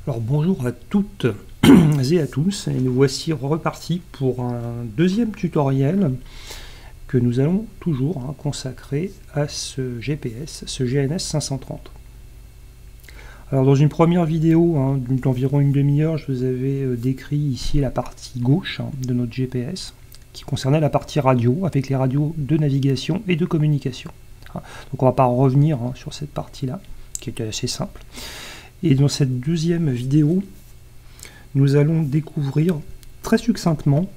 Alors bonjour à toutes et à tous, et nous voici repartis pour un deuxième tutoriel que nous allons toujours consacrer à ce GPS, ce GNS 530. Alors dans une première vidéo d'environ une demi-heure, je vous avais décrit ici la partie gauche de notre GPS, qui concernait la partie radio, avec les radios de navigation et de communication. Donc on ne va pas revenir sur cette partie-là, qui était assez simple. Et dans cette deuxième vidéo, nous allons découvrir très succinctement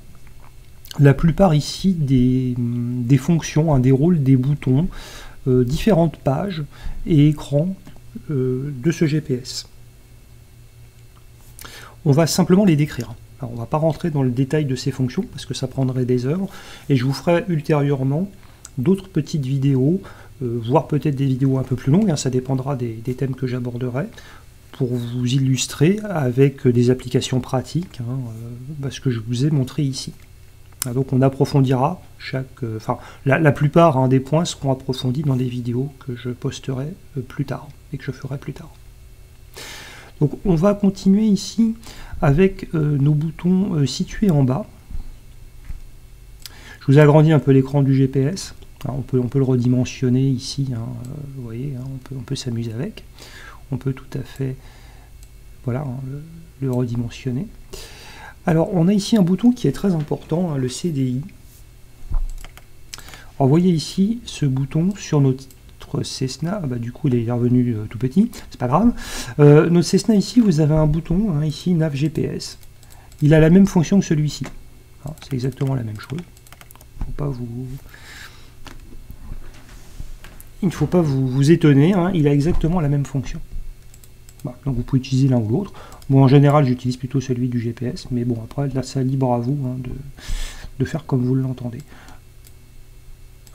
la plupart ici des fonctions, des rôles, des boutons, différentes pages et écrans de ce GPS. On va simplement les décrire. Alors, on ne va pas rentrer dans le détail de ces fonctions parce que ça prendrait des heures, et je vous ferai ultérieurement d'autres petites vidéos, voire peut-être des vidéos un peu plus longues, ça dépendra des thèmes que j'aborderai, pour vous illustrer avec des applications pratiques, ce que je vous ai montré ici. Donc on approfondira la plupart des points seront approfondis dans des vidéos que je posterai plus tard et que je ferai plus tard. Donc on va continuer ici avec nos boutons situés en bas. Je vous ai agrandi un peu l'écran du GPS. On peut le redimensionner ici, vous voyez, on peut s'amuser avec. On peut tout à fait le redimensionner. Alors on a ici un bouton qui est très important, le CDI. Alors vous voyez ici ce bouton sur notre Cessna, du coup il est revenu tout petit, c'est pas grave. Notre Cessna ici, vous avez un bouton, ici Nav GPS. Il a la même fonction que celui-ci. C'est exactement la même chose. Il ne faut pas vous étonner, il a exactement la même fonction. Donc vous pouvez utiliser l'un ou l'autre. Bon, en général, j'utilise plutôt celui du GPS, mais bon, après, là, c'est libre à vous de faire comme vous l'entendez.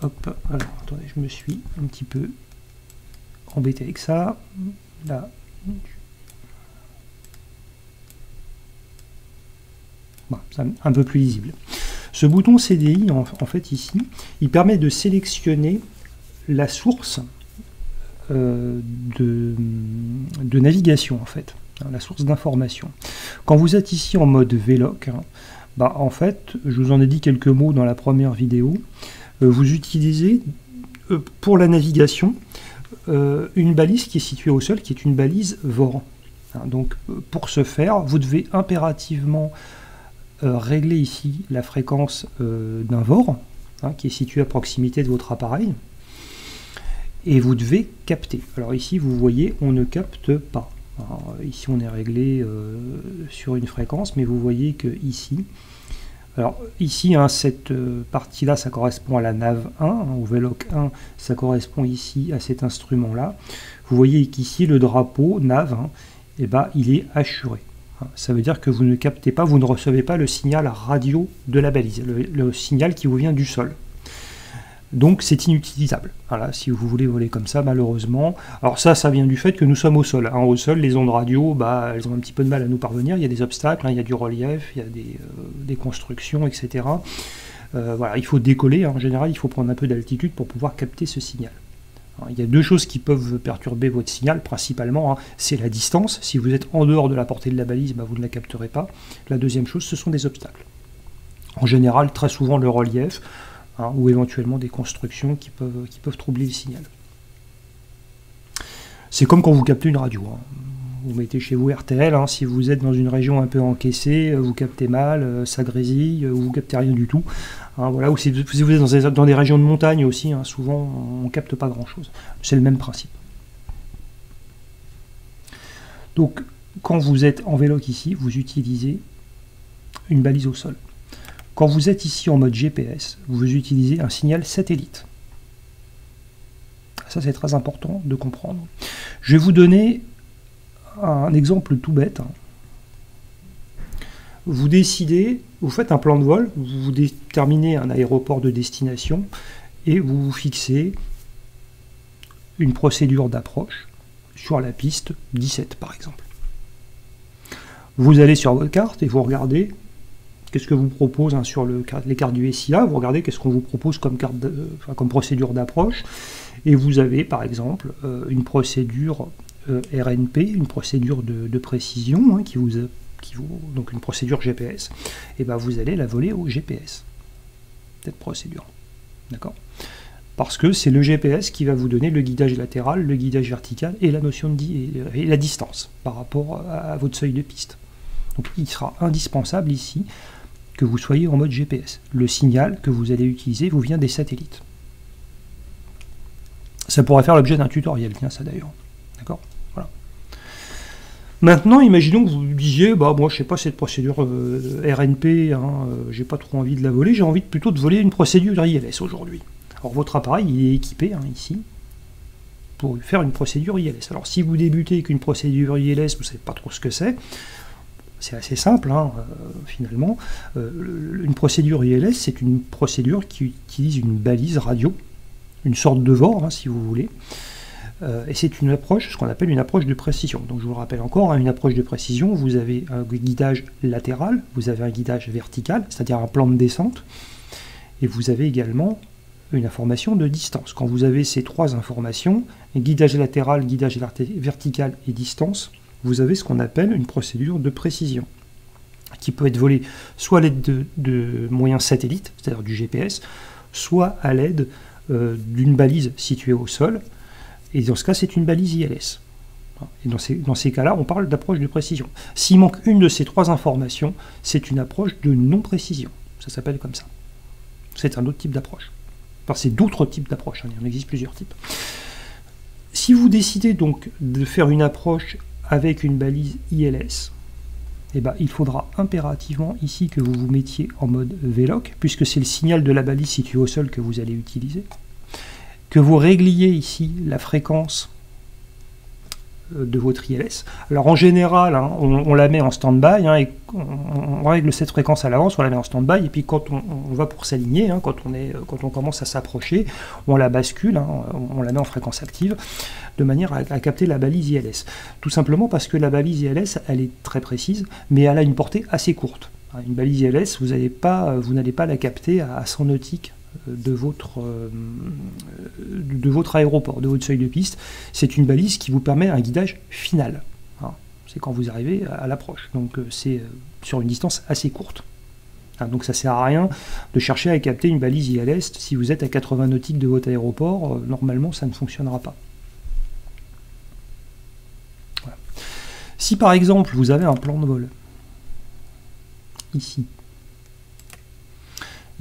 Hop, alors, attendez, je me suis un petit peu embêté avec ça. Là. C'est un peu plus lisible. Ce bouton CDI, en fait, ici, il permet de sélectionner la source de navigation, en fait, la source d'information. Quand vous êtes ici en mode VLOC, en fait, je vous en ai dit quelques mots dans la première vidéo, vous utilisez pour la navigation une balise qui est située au sol, qui est une balise VOR. Donc pour ce faire, vous devez impérativement régler ici la fréquence d'un VOR, qui est situé à proximité de votre appareil, et vous devez capter. Alors ici, vous voyez, on ne capte pas. Alors, ici, on est réglé sur une fréquence, mais vous voyez que ici, alors ici, cette partie-là, ça correspond à la nav 1, au VLOC 1, ça correspond ici à cet instrument-là. Vous voyez qu'ici, le drapeau nav, il est assuré. Ça veut dire que vous ne captez pas, vous ne recevez pas le signal radio de la balise, le signal qui vous vient du sol. Donc c'est inutilisable. Voilà, si vous voulez voler comme ça, malheureusement. Alors ça vient du fait que nous sommes au sol. Au sol, les ondes radio, elles ont un petit peu de mal à nous parvenir. Il y a des obstacles, il y a du relief, il y a des constructions, etc. Il faut décoller. En général, il faut prendre un peu d'altitude pour pouvoir capter ce signal. Alors, il y a deux choses qui peuvent perturber votre signal, principalement. C'est la distance. Si vous êtes en dehors de la portée de la balise, vous ne la capterez pas. La deuxième chose, ce sont des obstacles. En général, très souvent, le relief, ou éventuellement des constructions qui peuvent troubler le signal. C'est comme quand vous captez une radio. Vous mettez chez vous RTL, si vous êtes dans une région un peu encaissée, vous captez mal, ça grésille, ou vous captez rien du tout. Ou si vous êtes dans des régions de montagne aussi, souvent on ne capte pas grand-chose. C'est le même principe. Donc, quand vous êtes en VLOC ici, vous utilisez une balise au sol. Quand vous êtes ici en mode GPS, vous utilisez un signal satellite. Ça, c'est très important de comprendre. Je vais vous donner un exemple tout bête. Vous décidez, vous faites un plan de vol, vous déterminez un aéroport de destination et vous vous fixez une procédure d'approche sur la piste 17, par exemple. Vous allez sur votre carte et vous regardez qu'est-ce que vous propose sur les cartes du SIA, vous regardez qu'est-ce qu'on vous propose comme procédure d'approche, et vous avez par exemple une procédure RNP, une procédure de précision, hein, donc une procédure GPS, et ben vous allez la voler au GPS, cette procédure. D'accord ? Parce que c'est le GPS qui va vous donner le guidage latéral, le guidage vertical et la notion et la distance par rapport à votre seuil de piste. Donc il sera indispensable ici que vous soyez en mode GPS. Le signal que vous allez utiliser vous vient des satellites. Ça pourrait faire l'objet d'un tutoriel, tiens ça d'ailleurs. D'accord ? Voilà. Maintenant, imaginons que vous disiez, bah moi je sais pas cette procédure RNP, hein, j'ai pas trop envie de la voler, j'ai envie plutôt de voler une procédure ILS aujourd'hui. Alors votre appareil il est équipé, hein, ici, pour faire une procédure ILS. Alors si vous débutez avec une procédure ILS, vous ne savez pas trop ce que c'est assez simple, hein, finalement. Une procédure ILS, c'est une procédure qui utilise une balise radio, une sorte de VOR, hein, si vous voulez, et c'est une approche, ce qu'on appelle une approche de précision. Donc je vous le rappelle encore, hein, une approche de précision, vous avez un guidage latéral, vous avez un guidage vertical, c'est-à-dire un plan de descente, et vous avez également une information de distance. Quand vous avez ces trois informations, guidage latéral, guidage vertical et distance, vous avez ce qu'on appelle une procédure de précision, qui peut être volée soit à l'aide de moyens satellites, c'est-à-dire du GPS, soit à l'aide d'une balise située au sol, et dans ce cas c'est une balise ILS. Et dans ces cas-là, on parle d'approche de précision. S'il manque une de ces trois informations, c'est une approche de non-précision. Ça s'appelle comme ça. C'est un autre type d'approche. Enfin, c'est d'autres types d'approches, hein, il en existe plusieurs types. Si vous décidez donc de faire une approche avec une balise ILS, eh ben, il faudra impérativement ici que vous vous mettiez en mode VLOC, puisque c'est le signal de la balise située au sol que vous allez utiliser, que vous régliez ici la fréquence de votre ILS. Alors en général, hein, on la met en stand-by, hein, et on règle cette fréquence à l'avance, on la met en stand-by, et puis quand on va pour s'aligner, hein, quand on commence à s'approcher, on la bascule, hein, on la met en fréquence active, de manière à capter la balise ILS. Tout simplement parce que la balise ILS, elle est très précise, mais elle a une portée assez courte. Une balise ILS, vous n'allez pas la capter à 100 nautiques de votre aéroport, de votre seuil de piste. C'est une balise qui vous permet un guidage final. C'est quand vous arrivez à l'approche. Donc c'est sur une distance assez courte. Donc ça ne sert à rien de chercher à capter une balise ILS si vous êtes à 80 nautiques de votre aéroport. Normalement, ça ne fonctionnera pas. Voilà. Si par exemple, vous avez un plan de vol, ici,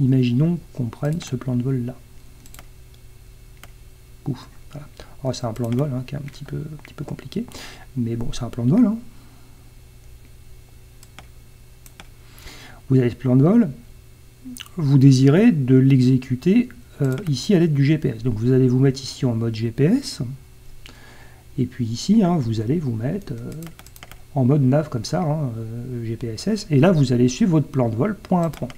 imaginons qu'on prenne ce plan de vol là. Pouf, voilà. Oh, c'est un plan de vol, hein, qui est un petit peu compliqué, mais bon, c'est un plan de vol. Hein. Vous avez ce plan de vol, vous désirez de l'exécuter ici à l'aide du GPS. Donc vous allez vous mettre ici en mode GPS, et puis ici, hein, vous allez vous mettre en mode nav comme ça, hein, GPSS, et là vous allez suivre votre plan de vol point à point.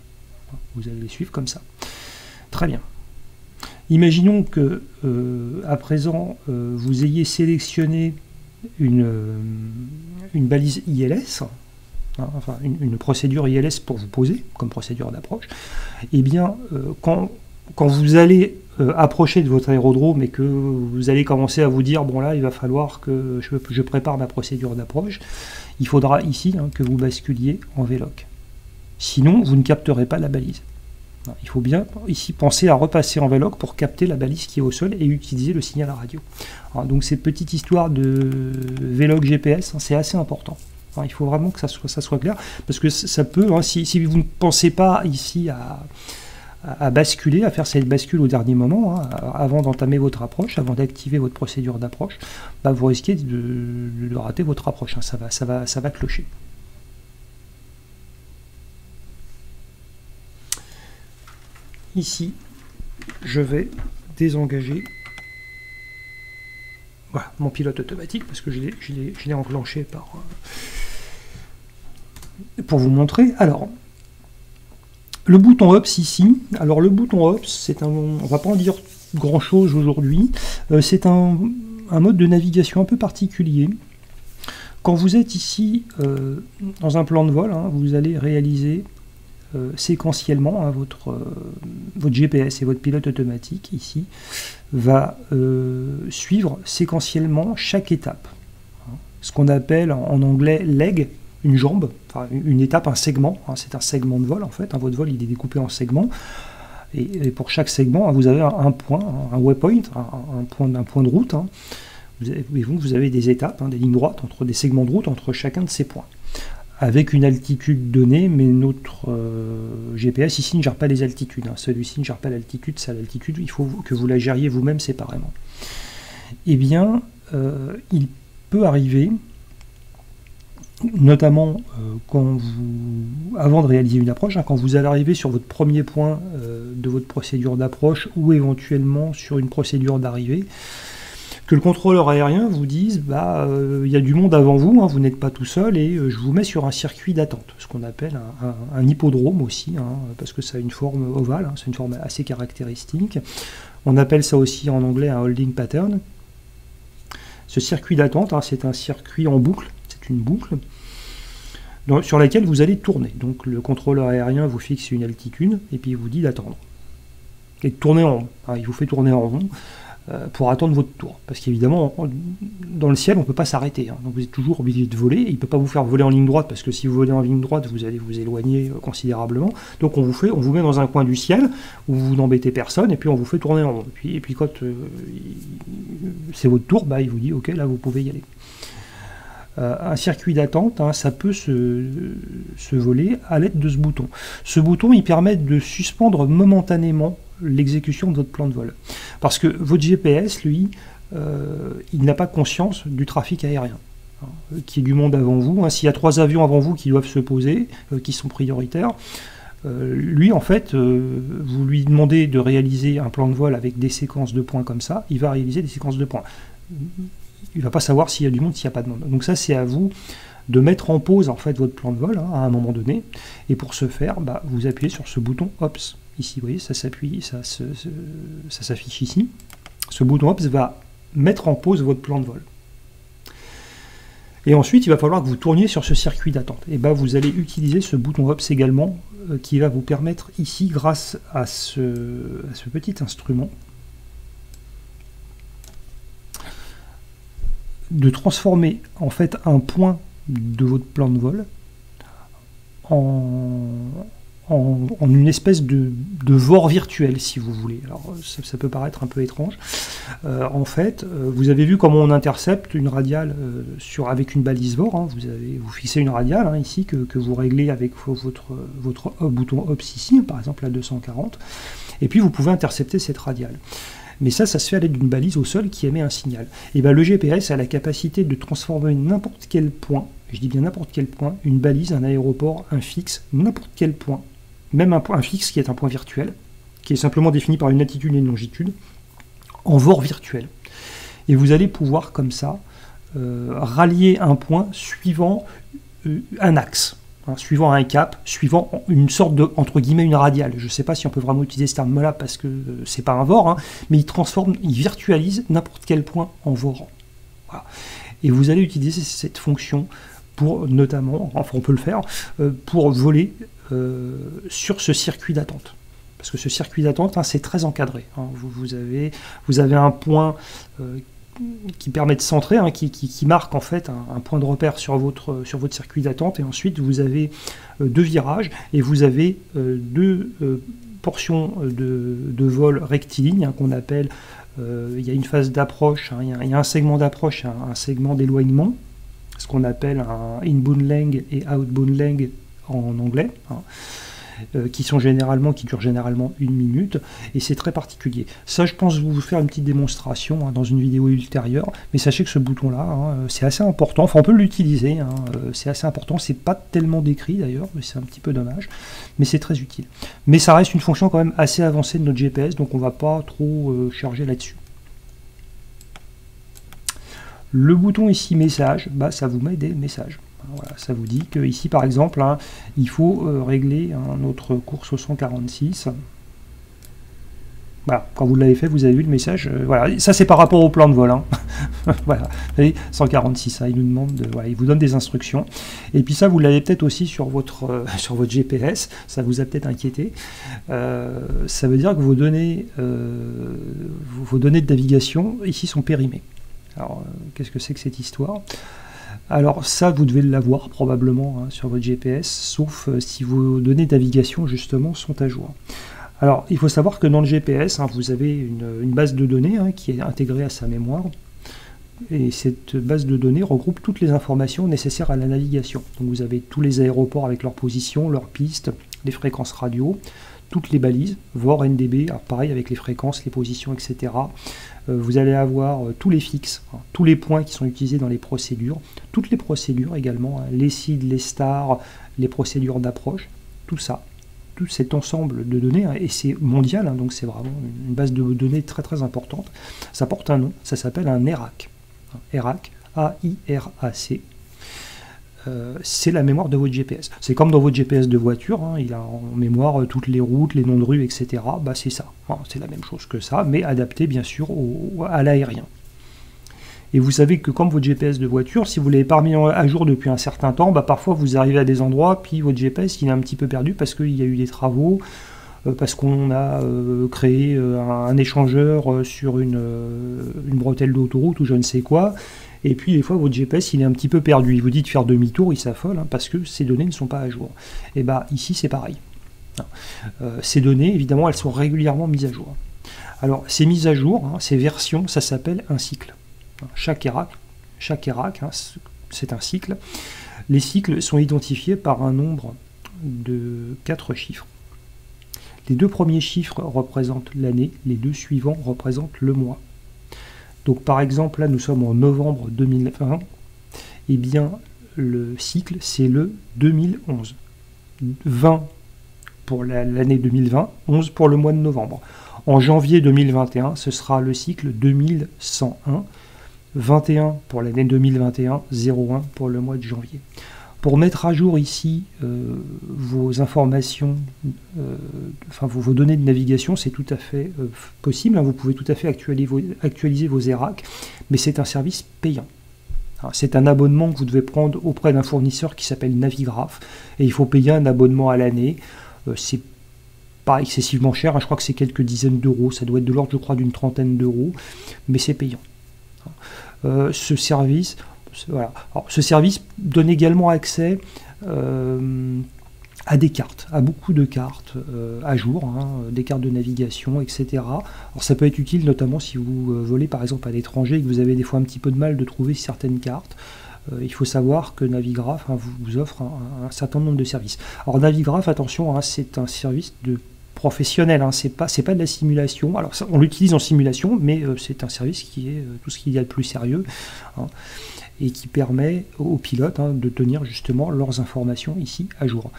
Vous allez les suivre comme ça. Très bien. Imaginons que, à présent, vous ayez sélectionné une balise ILS, hein, enfin une procédure ILS pour vous poser, comme procédure d'approche. Eh bien, quand vous allez approcher de votre aérodrome et que vous allez commencer à vous dire, bon là, il va falloir que je prépare ma procédure d'approche, il faudra ici, hein, que vous basculiez en VLOC. Sinon, vous ne capterez pas la balise. Il faut bien ici penser à repasser en VLOC pour capter la balise qui est au sol et utiliser le signal à radio. Alors, donc cette petite histoire de VLOC GPS, hein, c'est assez important. Alors, il faut vraiment que ça soit clair, parce que ça peut, hein, si vous ne pensez pas ici à basculer, à faire cette bascule au dernier moment, hein, avant d'entamer votre approche, avant d'activer votre procédure d'approche, bah, vous risquez de rater votre approche, hein, ça va clocher. Ici, je vais désengager voilà, mon pilote automatique, parce que je l'ai enclenché pour vous montrer. Alors, le bouton OPS ici, alors le bouton OPS, on va pas en dire grand chose aujourd'hui, c'est un mode de navigation un peu particulier. Quand vous êtes ici dans un plan de vol, hein, vous allez réaliser séquentiellement, hein, votre GPS et votre pilote automatique ici va suivre séquentiellement chaque étape. ce qu'on appelle en anglais leg, une jambe, enfin une étape, un segment, hein, c'est un segment de vol en fait, hein, votre vol il est découpé en segments, et pour chaque segment, hein, vous avez un point, un waypoint, un point de route, hein. Vous avez des étapes, hein, des lignes droites, entre des segments de route entre chacun de ces points, avec une altitude donnée, mais notre GPS ici ne gère pas les altitudes, hein. Celui-ci ne gère pas l'altitude, c'est l'altitude, il faut que vous la gériez vous-même séparément. Eh bien, il peut arriver, notamment avant de réaliser une approche, hein, quand vous allez arriver sur votre premier point de votre procédure d'approche ou éventuellement sur une procédure d'arrivée, que le contrôleur aérien vous dise il y a du monde avant vous, hein, vous n'êtes pas tout seul et je vous mets sur un circuit d'attente, ce qu'on appelle un hippodrome aussi, hein, parce que ça a une forme ovale, hein, c'est une forme assez caractéristique. On appelle ça aussi en anglais un holding pattern. Ce circuit d'attente, hein, c'est un circuit en boucle, c'est une boucle sur laquelle vous allez tourner. Donc le contrôleur aérien vous fixe une altitude et puis il vous dit d'attendre. Et de tourner en rond, hein, il vous fait tourner en rond. Pour attendre votre tour. Parce qu'évidemment, dans le ciel, on ne peut pas s'arrêter. Hein. Donc vous êtes toujours obligé de voler. Il ne peut pas vous faire voler en ligne droite, parce que si vous volez en ligne droite, vous allez vous éloigner considérablement. Donc on vous met dans un coin du ciel, où vous n'embêtez personne, et puis on vous fait tourner en rond. Et puis quand c'est votre tour, il vous dit « Ok, là, vous pouvez y aller ». Un circuit d'attente, hein, ça peut se voler à l'aide de ce bouton. Ce bouton, il permet de suspendre momentanément l'exécution de votre plan de vol. Parce que votre GPS, lui, il n'a pas conscience du trafic aérien, hein, qui est du monde avant vous. Hein. S'il y a 3 avions avant vous qui doivent se poser, qui sont prioritaires, lui, en fait, vous lui demandez de réaliser un plan de vol avec des séquences de points comme ça, il va réaliser des séquences de points. Il ne va pas savoir s'il y a du monde, s'il n'y a pas de monde. Donc ça, c'est à vous de mettre en pause en fait votre plan de vol, hein, à un moment donné. Et pour ce faire, vous appuyez sur ce bouton OPS. Ici, vous voyez, ça s'appuie, ça s'affiche ici. Ce bouton OPS va mettre en pause votre plan de vol. Et ensuite, il va falloir que vous tourniez sur ce circuit d'attente. Et vous allez utiliser ce bouton OPS également, qui va vous permettre ici, grâce à ce petit instrument, de transformer en fait un point de votre plan de vol en une espèce de VOR virtuel, si vous voulez. Alors ça peut paraître un peu étrange. En fait, vous avez vu comment on intercepte une radiale avec une balise VOR, hein. Vous fixez une radiale, hein, ici que vous réglez avec votre bouton OPS ici, par exemple la 240, et puis vous pouvez intercepter cette radiale. Mais ça se fait à l'aide d'une balise au sol qui émet un signal. Et le GPS a la capacité de transformer n'importe quel point, je dis bien n'importe quel point, une balise, un aéroport, un fixe, n'importe quel point, même un fixe qui est un point virtuel, qui est simplement défini par une latitude et une longitude, en VOR virtuel. Et vous allez pouvoir comme ça rallier un point suivant un axe. Hein, suivant un cap, suivant une sorte de, entre guillemets, une radiale. Je ne sais pas si on peut vraiment utiliser ce terme-là parce que c'est pas un VOR, hein, mais il virtualise n'importe quel point en VOR. Voilà. Et vous allez utiliser cette fonction pour notamment, enfin on peut le faire, pour voler sur ce circuit d'attente. Parce que ce circuit d'attente, hein, c'est très encadré. Hein. Vous avez un point qui permet de centrer, hein, qui marque en fait un point de repère sur votre circuit d'attente, et ensuite vous avez 2 virages, et vous avez 2 portions de vol rectiligne, hein, qu'on appelle, il y a une phase d'approche, hein, il y a un segment d'approche, un segment d'éloignement, ce qu'on appelle un inbound length et outbound length en anglais, hein, qui durent généralement 1 minute, et c'est très particulier. Ça, je pense vous faire une petite démonstration, hein, dans une vidéo ultérieure, mais sachez que ce bouton-là, hein, c'est assez important, enfin on peut l'utiliser, hein, c'est assez important, c'est pas tellement décrit d'ailleurs, c'est un petit peu dommage, mais c'est très utile. Mais ça reste une fonction quand même assez avancée de notre GPS, donc on va pas trop charger là-dessus. Le bouton ici message, ça vous met des messages. Voilà, ça vous dit que ici par exemple, hein, il faut régler notre course au 146. Voilà, quand vous l'avez fait, vous avez vu le message. Voilà, ça c'est par rapport au plan de vol. Hein. Voilà, vous voyez, 146, hein, il nous demande voilà, il vous donne des instructions. Et puis ça, vous l'avez peut-être aussi sur votre GPS, ça vous a peut-être inquiété. Ça veut dire que vos données de navigation ici sont périmées. Alors, qu'est-ce que c'est que cette histoire ? Alors ça, vous devez l'avoir probablement hein, sur votre GPS, sauf si vos données de navigation justement sont à jour. Alors il faut savoir que dans le GPS, hein, vous avez une base de données hein, qui est intégrée à sa mémoire, et cette base de données regroupe toutes les informations nécessaires à la navigation. Donc vous avez tous les aéroports avec leur position, leurs pistes, les fréquences radio, toutes les balises, VOR, NDB, alors pareil avec les fréquences, les positions, etc. Vous allez avoir tous les fixes, hein, tous les points qui sont utilisés dans les procédures, toutes les procédures également, hein, les SID, les stars, les procédures d'approche, tout ça, tout cet ensemble de données, hein, et c'est mondial, hein, donc c'est vraiment une base de données très très importante. Ça porte un nom, ça s'appelle un ERAC. ERAC, A-I-R-A-C. C'est la mémoire de votre GPS. C'est comme dans votre GPS de voiture, hein, il a en mémoire toutes les routes, les noms de rues, etc. Bah, c'est ça, enfin, c'est la même chose que ça, mais adapté bien sûr à l'aérien. Et vous savez que comme votre GPS de voiture, si vous ne l'avez pas remis à jour depuis un certain temps, bah, parfois vous arrivez à des endroits, puis votre GPS il est un petit peu perdu parce qu'il y a eu des travaux, parce qu'on a créé un échangeur sur une bretelle d'autoroute ou je ne sais quoi. Et puis des fois votre GPS il est un petit peu perdu, il vous dit de faire demi-tour, il s'affole hein, parce que ces données ne sont pas à jour. Et bah ici c'est pareil. Ces données évidemment elles sont régulièrement mises à jour. Alors ces mises à jour, hein, ces versions, ça s'appelle un cycle. Chaque ERAC hein, c'est un cycle. Les cycles sont identifiés par un nombre de 4 chiffres. Les 2 premiers chiffres représentent l'année, les 2 suivants représentent le mois. Donc par exemple, là nous sommes en novembre 2020, et bien le cycle c'est le 2011. 20 pour l'année 2020, 11 pour le mois de novembre. En janvier 2021, ce sera le cycle 2101, 21 pour l'année 2021, 01 pour le mois de janvier. Pour mettre à jour ici vos informations, enfin vos données de navigation, c'est tout à fait possible. Hein, vous pouvez tout à fait actualiser vos ERAC, mais c'est un service payant. C'est un abonnement que vous devez prendre auprès d'un fournisseur qui s'appelle Navigraph, et il faut payer un abonnement à l'année. C'est pas excessivement cher, hein, je crois que c'est quelques dizaines d'euros, ça doit être de l'ordre, je crois, d'une trentaine d'euros, mais c'est payant. Ce service... Voilà. Alors, ce service donne également accès à des cartes, à beaucoup de cartes à jour, hein, des cartes de navigation, etc. Alors ça peut être utile notamment si vous volez par exemple à l'étranger et que vous avez des fois un petit peu de mal de trouver certaines cartes. Il faut savoir que Navigraph hein, vous offre un certain nombre de services. Alors Navigraph, attention, hein, c'est un service de professionnel, hein, c'est pas de la simulation. Alors ça, on l'utilise en simulation, mais c'est un service qui est tout ce qu'il y a de plus sérieux. Hein, et qui permet aux pilotes hein, de tenir justement leurs informations ici à jour.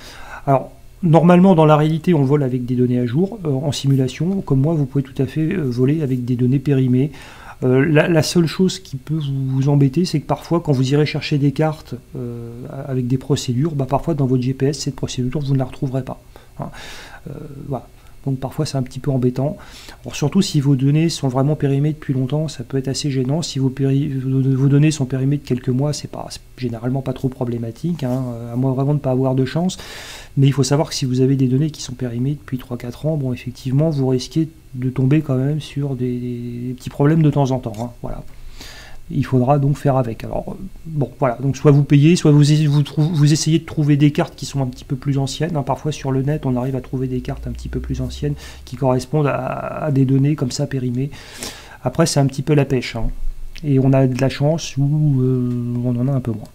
Alors, normalement, dans la réalité, on vole avec des données à jour. En simulation, comme moi, vous pouvez tout à fait voler avec des données périmées. La seule chose qui peut vous embêter, c'est que parfois, quand vous irez chercher des cartes avec des procédures, bah, parfois dans votre GPS, cette procédure, vous ne la retrouverez pas. Hein. Voilà. Donc parfois c'est un petit peu embêtant. Alors, surtout si vos données sont vraiment périmées depuis longtemps, ça peut être assez gênant. Si vos données sont périmées de quelques mois, c'est généralement pas trop problématique, hein, à moins vraiment de ne pas avoir de chance. Mais il faut savoir que si vous avez des données qui sont périmées depuis 3-4 ans, bon effectivement vous risquez de tomber quand même sur des petits problèmes de temps en temps. Hein, voilà. Il faudra donc faire avec. Alors, bon, voilà, donc soit vous payez, soit vous essayez de trouver des cartes qui sont un petit peu plus anciennes. Hein. Parfois, sur le net, on arrive à trouver des cartes un petit peu plus anciennes qui correspondent à des données comme ça périmées. Après, c'est un petit peu la pêche. Hein. Et on a de la chance ou on en a un peu moins.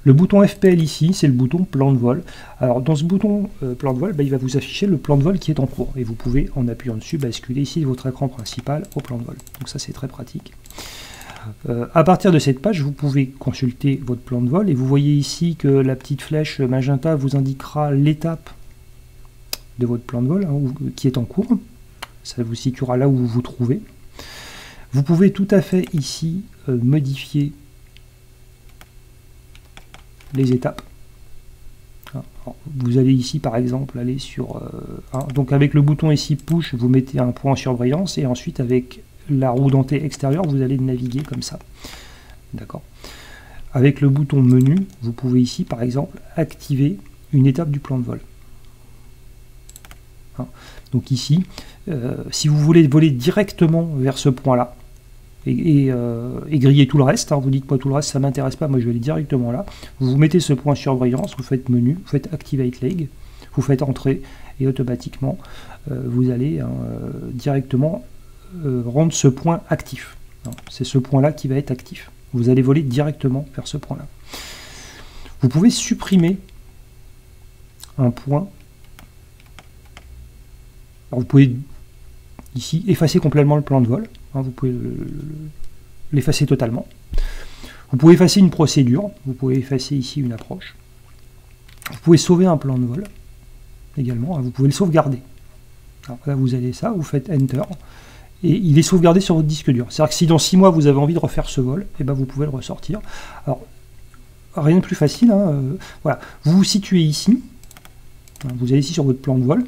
Le bouton FPL ici, c'est le bouton plan de vol. Alors dans ce bouton plan de vol, bah, il va vous afficher le plan de vol qui est en cours. Et vous pouvez, en appuyant dessus, basculer ici de votre écran principal au plan de vol. Donc ça c'est très pratique. À partir de cette page, vous pouvez consulter votre plan de vol. Et vous voyez ici que la petite flèche magenta vous indiquera l'étape de votre plan de vol hein, qui est en cours. Ça vous situera là où vous vous trouvez. Vous pouvez tout à fait ici modifier les étapes. Alors, vous allez ici par exemple aller sur donc avec le bouton ici push vous mettez un point en surbrillance et ensuite avec la roue dentée extérieure vous allez naviguer comme ça, d'accord. Avec le bouton menu vous pouvez ici par exemple activer une étape du plan de vol. Donc ici si vous voulez voler directement vers ce point là, et griller tout le reste. Vous dites, moi, tout le reste, ça ne m'intéresse pas, moi, je vais aller directement là. Vous mettez ce point surbrillance, vous faites menu, vous faites Activate Leg, vous faites entrer, et automatiquement, vous allez directement rendre ce point actif. C'est ce point-là qui va être actif. Vous allez voler directement vers ce point-là. Vous pouvez supprimer un point. Alors vous pouvez ici effacer complètement le plan de vol. Vous pouvez l'effacer totalement. Vous pouvez effacer une procédure. Vous pouvez effacer ici une approche. Vous pouvez sauver un plan de vol également. Vous pouvez le sauvegarder. Alors là, vous allez ça, vous faites Enter. Et il est sauvegardé sur votre disque dur. C'est-à-dire que si dans 6 mois vous avez envie de refaire ce vol, et ben vous pouvez le ressortir. Alors, rien de plus facile. Voilà. Vous vous situez ici. Vous allez ici sur votre plan de vol.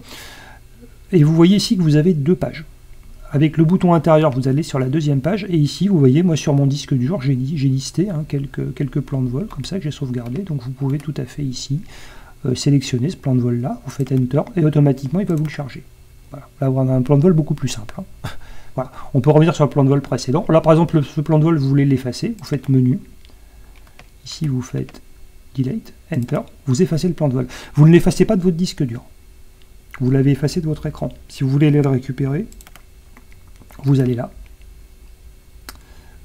Et vous voyez ici que vous avez 2 pages. Avec le bouton intérieur, vous allez sur la 2e page. Et ici, vous voyez, moi sur mon disque dur, j'ai listé quelques plans de vol comme ça que j'ai sauvegardé. Donc vous pouvez tout à fait ici sélectionner ce plan de vol-là. Vous faites Enter et automatiquement, il va vous le charger. Voilà. Là, on a un plan de vol beaucoup plus simple. Voilà. On peut revenir sur le plan de vol précédent. Là, par exemple, ce plan de vol, vous voulez l'effacer. Vous faites Menu. Ici, vous faites Delete, Enter. Vous effacez le plan de vol. Vous ne l'effacez pas de votre disque dur. Vous l'avez effacé de votre écran. Si vous voulez le récupérer, vous allez là.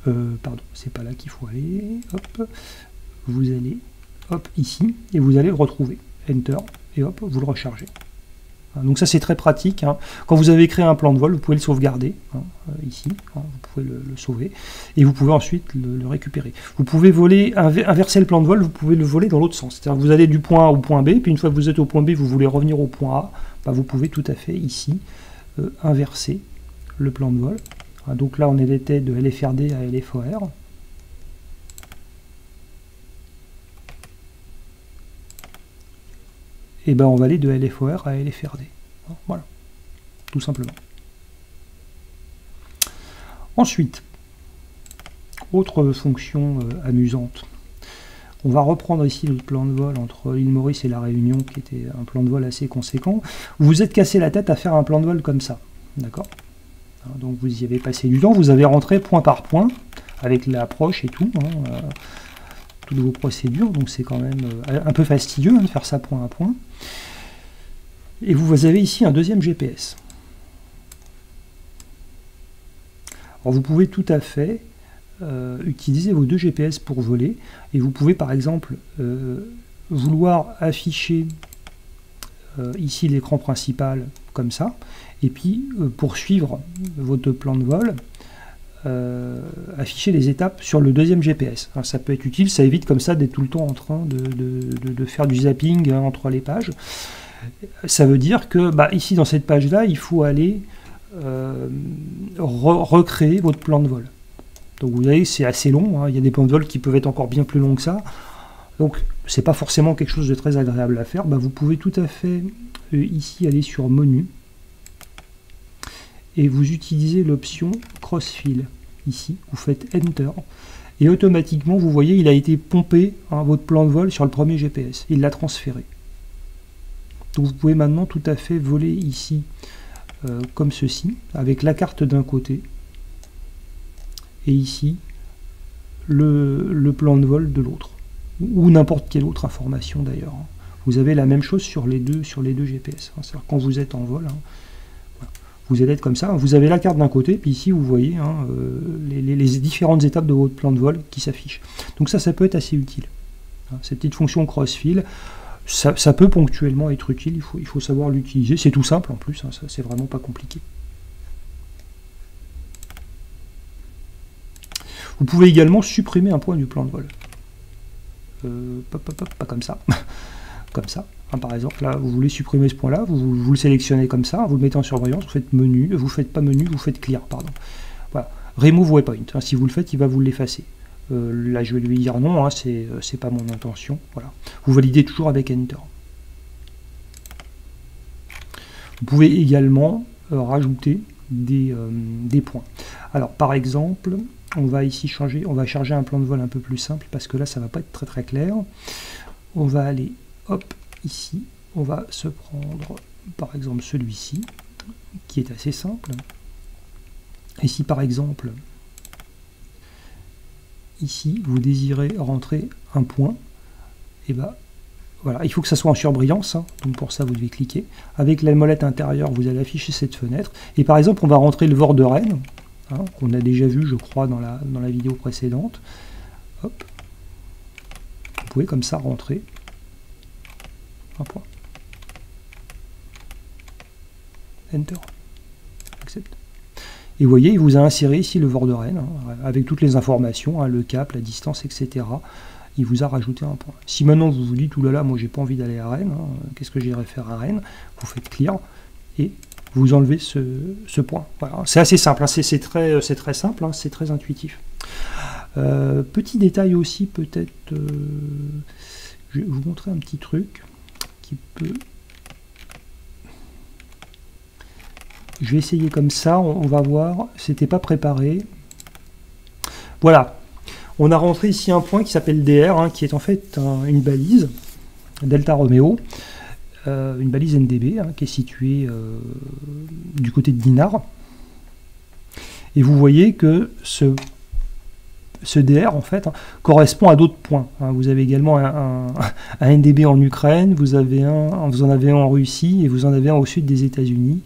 Pardon, c'est pas là qu'il faut aller. Hop. Vous allez, hop, ici. Et vous allez le retrouver. Enter. Et hop, vous le rechargez. Donc ça c'est très pratique. Quand vous avez créé un plan de vol, vous pouvez le sauvegarder ici, vous pouvez le sauver, et vous pouvez ensuite le récupérer. Vous pouvez voler, inverser le plan de vol, vous pouvez le voler dans l'autre sens. C'est-à-dire que vous allez du point A au point B, puis une fois que vous êtes au point B, vous voulez revenir au point A, vous pouvez tout à fait ici inverser le plan de vol. Donc là on était de LFRD à LFOR. Et ben on va aller de LFOR à LFRD. Voilà, tout simplement. Ensuite, autre fonction amusante. On va reprendre ici notre plan de vol entre l'île Maurice et la Réunion, qui était un plan de vol assez conséquent. Vous vous êtes cassé la tête à faire un plan de vol comme ça, d'accord? Donc vous y avez passé du temps, vous avez rentré point par point, avec l'approche et tout, toutes vos procédures, donc c'est quand même un peu fastidieux de faire ça point à point. Et vous avez ici un deuxième GPS. Alors vous pouvez tout à fait utiliser vos 2 GPS pour voler, et vous pouvez par exemple vouloir afficher ici l'écran principal comme ça, et puis pour suivre votre plan de vol, afficher les étapes sur le deuxième GPS. Alors, ça peut être utile, ça évite comme ça d'être tout le temps en train de faire du zapping entre les pages. Ça veut dire que ici dans cette page-là, il faut aller recréer votre plan de vol. Donc vous voyez, c'est assez long, il y a des plans de vol qui peuvent être encore bien plus longs que ça. Donc c'est pas forcément quelque chose de très agréable à faire. Vous pouvez tout à fait ici aller sur Menu et vous utilisez l'option Crossfill. Ici, vous faites Enter et automatiquement, vous voyez, il a été pompé votre plan de vol sur le premier GPS. Il l'a transféré. Donc vous pouvez maintenant tout à fait voler ici comme ceci, avec la carte d'un côté et ici le plan de vol de l'autre, ou n'importe quelle autre information d'ailleurs. Vous avez la même chose sur les deux GPS. C'est-à-dire quand vous êtes en vol, vous allez être comme ça. Vous avez la carte d'un côté, puis ici vous voyez les différentes étapes de votre plan de vol qui s'affichent. Donc ça peut être assez utile. Cette petite fonction crossfill, ça peut ponctuellement être utile, il faut savoir l'utiliser. C'est tout simple en plus, c'est vraiment pas compliqué. Vous pouvez également supprimer un point du plan de vol. Pas comme ça. Comme ça. Par exemple, là, vous voulez supprimer ce point-là, vous le sélectionnez comme ça, vous le mettez en surbrillance, vous faites menu, vous faites pas menu, vous faites clear, pardon. Voilà. Remove waypoint. Si vous le faites, il va vous l'effacer. Là, je vais lui dire non, c'est pas mon intention. Voilà. Vous validez toujours avec Enter. Vous pouvez également rajouter des points. Alors, par exemple, on va ici charger un plan de vol un peu plus simple parce que là, ça va pas être très très clair. On va aller, hop, ici, on va se prendre, par exemple, celui-ci, qui est assez simple. Ici, par exemple, ici, vous désirez rentrer un point, et ben voilà, il faut que ça soit en surbrillance, hein, donc pour ça vous devez cliquer. Avec la molette intérieure, vous allez afficher cette fenêtre. Et par exemple, on va rentrer le vor de Rennes, hein, qu'on a déjà vu, je crois, dans la vidéo précédente. Hop. Vous pouvez comme ça rentrer un point. Enter. Accept. Et vous voyez, il vous a inséré ici le vor de Rennes, hein, avec toutes les informations, hein, le cap, la distance, etc. Il vous a rajouté un point. Si maintenant vous vous dites, oulala, moi j'ai pas envie d'aller à Rennes, hein, qu'est-ce que j'irai faire à Rennes? Vous faites clear et vous enlevez ce point. Voilà. C'est assez simple, hein, c'est très simple, hein, c'est très intuitif. Petit détail aussi, peut-être, je vais vous montrer un petit truc qui peut... Je vais essayer comme ça, on va voir, c'était pas préparé. Voilà, on a rentré ici un point qui s'appelle DR, hein, qui est en fait une balise, Delta Romeo, une balise NDB, hein, qui est située du côté de Dinard. Et vous voyez que ce DR, en fait, hein, correspond à d'autres points. Hein. Vous avez également un NDB en Ukraine, vous en avez un en Russie, et vous en avez un au sud des États-Unis.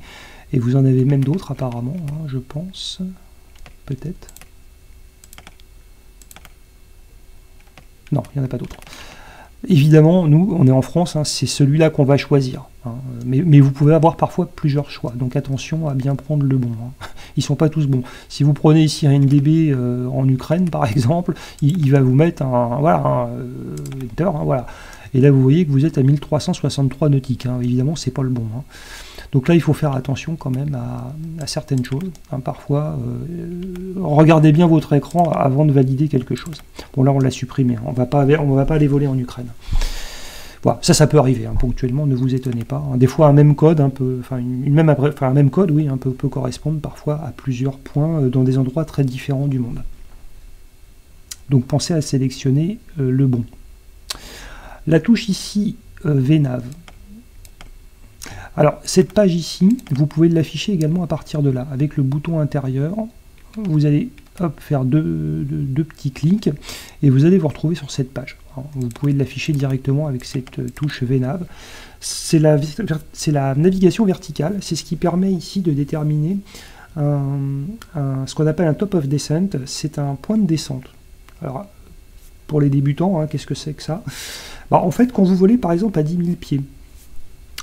Et vous en avez même d'autres apparemment, hein, je pense, peut-être. Non, il n'y en a pas d'autres. Évidemment, nous, on est en France, hein, c'est celui-là qu'on va choisir. Hein, mais vous pouvez avoir parfois plusieurs choix, donc attention à bien prendre le bon. Hein. Ils ne sont pas tous bons. Si vous prenez ici un NDB en Ukraine, par exemple, il va vous mettre un enter, hein, voilà. Et là, vous voyez que vous êtes à 1363 nautiques. Hein. Évidemment, c'est pas le bon. Hein. Donc là, il faut faire attention quand même à certaines choses. Hein. Parfois, regardez bien votre écran avant de valider quelque chose. Bon, là, on l'a supprimé. Hein. On va pas aller voler en Ukraine. Voilà, ça peut arriver. Hein. Ponctuellement, ne vous étonnez pas. Hein. Des fois, un même code, un même code, oui, peut correspondre parfois à plusieurs points dans des endroits très différents du monde. Donc, pensez à sélectionner le bon. La touche ici, VNAV. Alors, cette page ici, vous pouvez l'afficher également à partir de là. Avec le bouton intérieur, vous allez faire deux petits clics et vous allez vous retrouver sur cette page. Alors, vous pouvez l'afficher directement avec cette touche VNAV. C'est la navigation verticale. C'est ce qui permet ici de déterminer ce qu'on appelle un top of descent. C'est un point de descente. Alors, pour les débutants, hein, qu'est-ce que c'est que ça? En fait, quand vous volez par exemple à 10 000 pieds,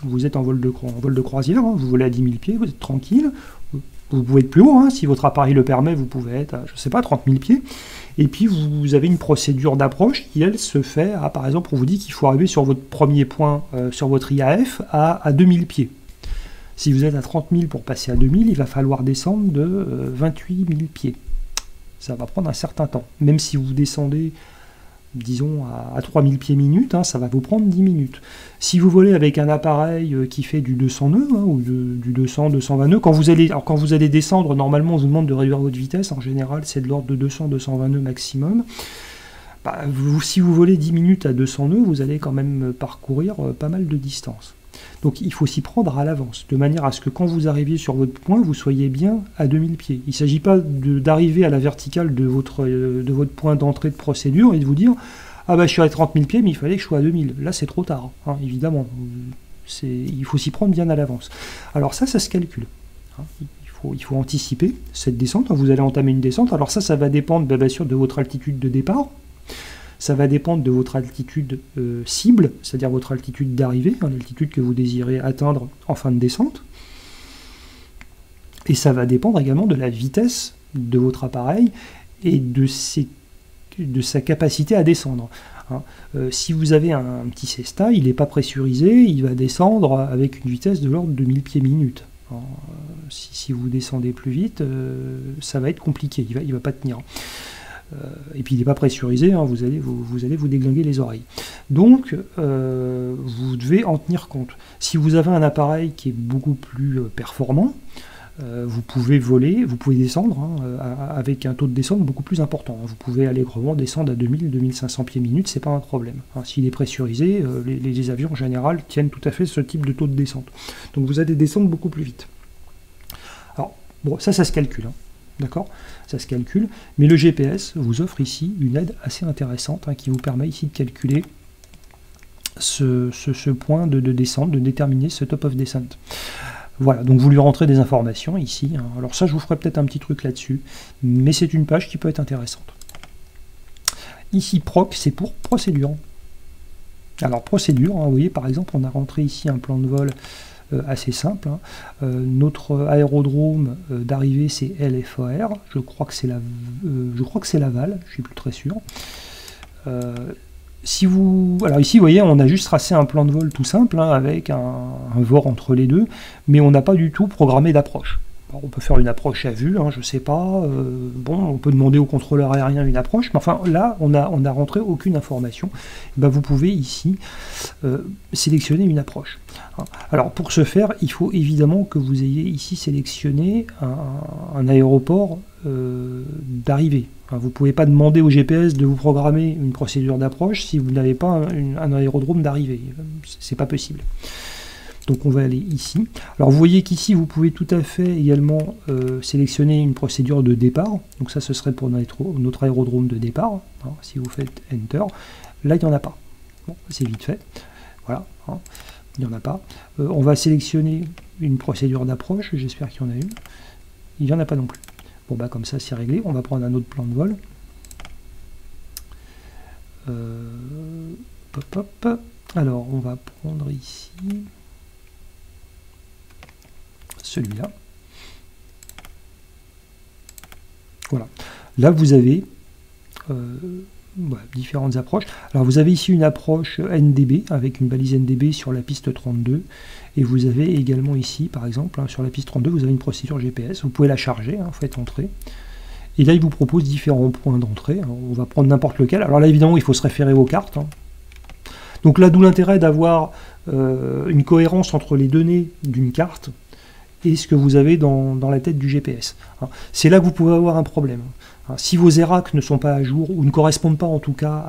vous êtes en vol de croisière, hein, vous volez à 10 000 pieds, vous êtes tranquille, vous pouvez être plus haut, hein, si votre appareil le permet, vous pouvez être à, je ne sais pas, 30 000 pieds, et puis vous avez une procédure d'approche qui, elle, se fait à, par exemple, on vous dit qu'il faut arriver sur votre premier point, sur votre IAF, à 2000 pieds. Si vous êtes à 30 000 pour passer à 2000, il va falloir descendre de 28 000 pieds. Ça va prendre un certain temps, même si vous descendez disons à 3000 pieds minute, hein, ça va vous prendre 10 minutes. Si vous volez avec un appareil qui fait du 200 nœuds, hein, ou du 200-220 nœuds, quand vous allez descendre, normalement on vous demande de réduire votre vitesse, en général c'est de l'ordre de 200-220 nœuds maximum. Si vous volez 10 minutes à 200 nœuds, vous allez quand même parcourir pas mal de distance. Donc il faut s'y prendre à l'avance, de manière à ce que quand vous arriviez sur votre point, vous soyez bien à 2000 pieds. Il ne s'agit pas d'arriver à la verticale de votre point d'entrée de procédure et de vous dire « Ah bah je suis à 30 000 pieds, mais il fallait que je sois à 2000 ». Là c'est trop tard, hein, évidemment. Il faut s'y prendre bien à l'avance. Alors ça se calcule. Hein. Il faut anticiper cette descente. Vous allez entamer une descente. Alors ça va dépendre bien sûr de votre altitude de départ. Ça va dépendre de votre altitude cible, c'est-à-dire votre altitude d'arrivée, hein, l'altitude que vous désirez atteindre en fin de descente. Et ça va dépendre également de la vitesse de votre appareil et de sa capacité à descendre. Hein. Si vous avez un petit Cessna, il n'est pas pressurisé, il va descendre avec une vitesse de l'ordre de 1000 pieds minute. Hein, si vous descendez plus vite, ça va être compliqué, il va pas tenir. Et puis il n'est pas pressurisé, hein, vous allez vous déglinguer les oreilles. Donc vous devez en tenir compte. Si vous avez un appareil qui est beaucoup plus performant, vous pouvez voler, vous pouvez descendre hein, avec un taux de descente beaucoup plus important. Vous pouvez allègrement descendre à 2000-2500 pieds minute, c'est pas un problème. Hein, s'il est pressurisé, les avions en général tiennent tout à fait ce type de taux de descente. Donc vous allez descendre beaucoup plus vite. Alors bon, ça se calcule. Hein. D'accord? Ça se calcule. Mais le GPS vous offre ici une aide assez intéressante qui vous permet ici de calculer ce point de descente, de déterminer ce top of descent. Voilà, donc vous lui rentrez des informations ici. Alors ça, je vous ferai peut-être un petit truc là-dessus, mais c'est une page qui peut être intéressante. Ici, proc, c'est pour procédure. Alors, procédure, vous voyez, par exemple, on a rentré ici un plan de vol assez simple. Notre aérodrome d'arrivée, c'est LFOR. Je crois que c'est Laval, je ne suis plus très sûr. Alors ici, vous voyez, on a juste tracé un plan de vol tout simple, avec un VOR entre les deux, mais on n'a pas du tout programmé d'approche. On peut faire une approche à vue, je ne sais pas. Bon, on peut demander au contrôleur aérien une approche, mais enfin là, on n'a rentré aucune information. Vous pouvez ici sélectionner une approche. Alors pour ce faire, il faut évidemment que vous ayez ici sélectionné un aéroport d'arrivée. Vous ne pouvez pas demander au GPS de vous programmer une procédure d'approche si vous n'avez pas un aérodrome d'arrivée. C'est pas possible. Donc on va aller ici. Alors vous voyez qu'ici vous pouvez tout à fait également sélectionner une procédure de départ. Donc ça ce serait pour notre aérodrome de départ. Si vous faites Enter, là il n'y en a pas. Bon, c'est vite fait. Voilà, il n'y en a pas. On va sélectionner une procédure d'approche, j'espère qu'il y en a une. Il n'y en a pas non plus. Bon comme ça c'est réglé. On va prendre un autre plan de vol. Alors on va prendre ici celui-là. Voilà. Là, vous avez différentes approches. Alors, vous avez ici une approche NDB, avec une balise NDB sur la piste 32. Et vous avez également ici, par exemple, sur la piste 32, vous avez une procédure GPS. Vous pouvez la charger, vous faites entrer. Et là, il vous propose différents points d'entrée. On va prendre n'importe lequel. Alors là, évidemment, il faut se référer aux cartes. Donc là, d'où l'intérêt d'avoir une cohérence entre les données d'une carte et ce que vous avez dans la tête du GPS. C'est là que vous pouvez avoir un problème. Si vos ERAC ne sont pas à jour, ou ne correspondent pas en tout cas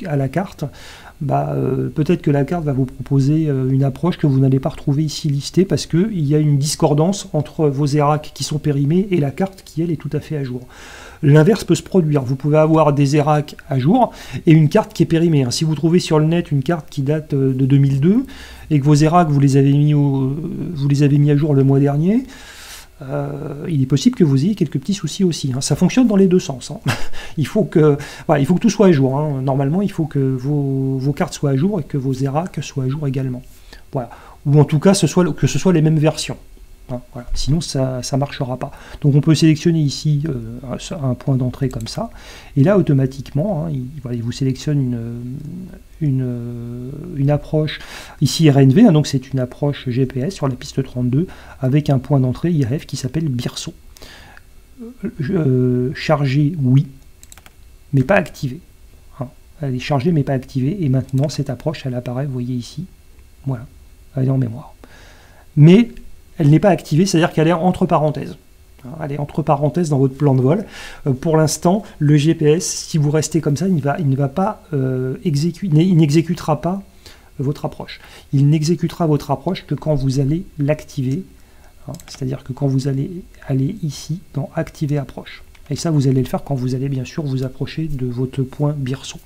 à la carte, peut-être que la carte va vous proposer une approche que vous n'allez pas retrouver ici listée, parce qu'il y a une discordance entre vos ERAC qui sont périmés et la carte qui, elle, est tout à fait à jour. L'inverse peut se produire. Vous pouvez avoir des ERAC à jour et une carte qui est périmée. Si vous trouvez sur le net une carte qui date de 2002 et que vos ERAC, vous les avez mis à jour le mois dernier, il est possible que vous ayez quelques petits soucis aussi. Ça fonctionne dans les deux sens. Il faut que tout soit à jour. Normalement, il faut que vos cartes soient à jour et que vos ERAC soient à jour également. Voilà. Ou en tout cas, que ce soit les mêmes versions. Voilà. Sinon ça ne marchera pas. Donc on peut sélectionner ici un point d'entrée comme ça, et là automatiquement il vous sélectionne une approche ici RNV, donc c'est une approche GPS sur la piste 32 avec un point d'entrée IRF qui s'appelle Birso. Chargé, oui, mais pas activé. Elle est chargée mais pas activée, et maintenant cette approche elle apparaît, vous voyez ici, voilà, elle est en mémoire. Mais elle n'est pas activée, c'est-à-dire qu'elle est entre parenthèses. Elle est entre parenthèses dans votre plan de vol. Pour l'instant, le GPS, si vous restez comme ça, il n'exécutera pas votre approche. Il n'exécutera votre approche que quand vous allez l'activer. C'est-à-dire que quand vous allez aller ici, dans Activer approche. Et ça, vous allez le faire quand vous allez bien sûr vous approcher de votre point Birso.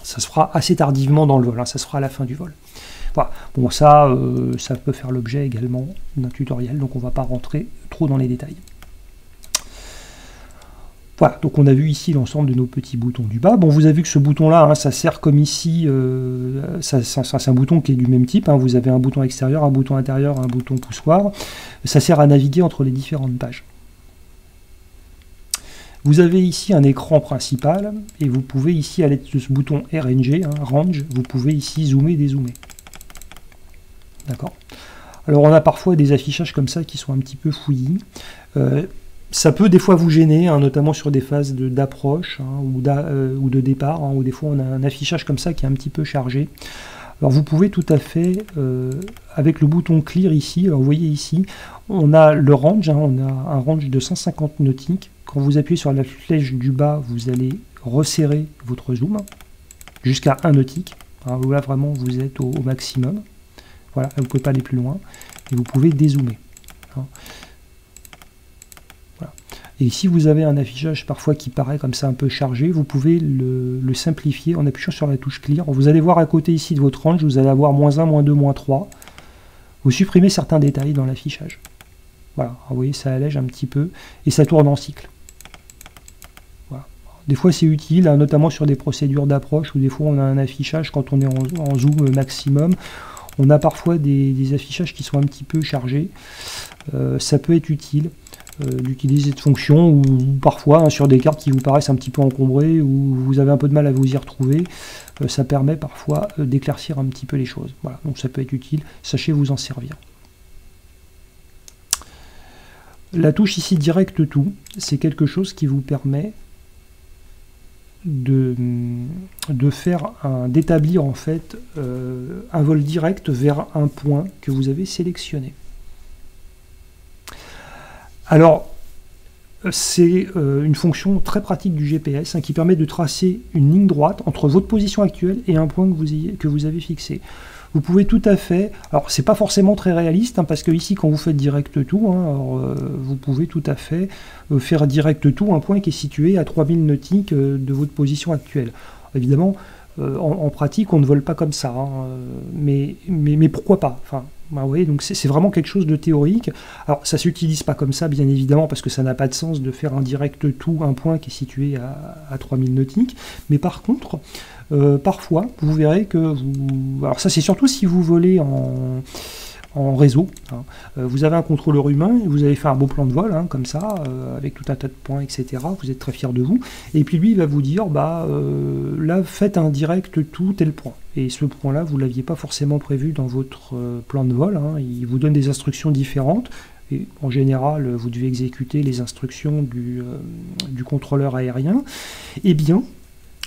Ça se fera assez tardivement dans le vol, ça se fera à la fin du vol. Voilà. Bon, ça peut faire l'objet également d'un tutoriel, donc on ne va pas rentrer trop dans les détails. Voilà, donc on a vu ici l'ensemble de nos petits boutons du bas. Bon, vous avez vu que ce bouton-là, ça sert comme ici, c'est un bouton qui est du même type. Vous avez un bouton extérieur, un bouton intérieur, un bouton poussoir. Ça sert à naviguer entre les différentes pages. Vous avez ici un écran principal, et vous pouvez ici, à l'aide de ce bouton RNG, Range, vous pouvez ici zoomer, dézoomer. D'accord. Alors on a parfois des affichages comme ça qui sont un petit peu fouillis. Ça peut des fois vous gêner, notamment sur des phases d'approche ou de départ, où des fois on a un affichage comme ça qui est un petit peu chargé. Alors vous pouvez tout à fait, avec le bouton Clear ici, alors vous voyez ici, on a le range, on a un range de 150 nautiques. Quand vous appuyez sur la flèche du bas, vous allez resserrer votre zoom jusqu'à 1 nautique. Alors là vraiment vous êtes au maximum. Voilà, vous ne pouvez pas aller plus loin, et vous pouvez dézoomer. Voilà. Et si vous avez un affichage parfois qui paraît comme ça un peu chargé, vous pouvez le simplifier en appuyant sur la touche Clear. Vous allez voir à côté ici de votre range, vous allez avoir -1, -2, -3. Vous supprimez certains détails dans l'affichage. Voilà, alors vous voyez, ça allège un petit peu et ça tourne en cycle. Voilà. Des fois c'est utile, hein, notamment sur des procédures d'approche où des fois on a un affichage quand on est en zoom maximum. On a parfois des affichages qui sont un petit peu chargés. Ça peut être utile d'utiliser cette fonction ou parfois hein, sur des cartes qui vous paraissent un petit peu encombrées ou vous avez un peu de mal à vous y retrouver. Ça permet parfois d'éclaircir un petit peu les choses. Voilà, donc ça peut être utile. Sachez vous en servir. La touche ici Direct To, c'est quelque chose qui vous permet d'établir en fait un vol direct vers un point que vous avez sélectionné. Alors, c'est une fonction très pratique du GPS hein, qui permet de tracer une ligne droite entre votre position actuelle et un point que vous avez fixé. Vous pouvez tout à fait, alors c'est pas forcément très réaliste, hein, parce que ici quand vous faites Direct To, hein, vous pouvez tout à fait faire Direct To un point qui est situé à 3000 nautiques de votre position actuelle. Évidemment, en pratique, on ne vole pas comme ça, hein, mais pourquoi pas enfin, bah, vous voyez, donc c'est vraiment quelque chose de théorique. Alors ça ne s'utilise pas comme ça, bien évidemment, parce que ça n'a pas de sens de faire un Direct To, un point qui est situé à 3000 nautiques, mais par contre, parfois, vous verrez que vous... Alors ça, c'est surtout si vous volez en réseau. Hein. Vous avez un contrôleur humain, vous avez fait un beau plan de vol, hein, comme ça, avec tout un tas de points, etc. Vous êtes très fier de vous. Et puis lui, il va vous dire, bah, là, faites un Direct To tel point. Et ce point-là, vous ne l'aviez pas forcément prévu dans votre plan de vol. Hein. Il vous donne des instructions différentes. Et en général, vous devez exécuter les instructions du contrôleur aérien. Eh bien,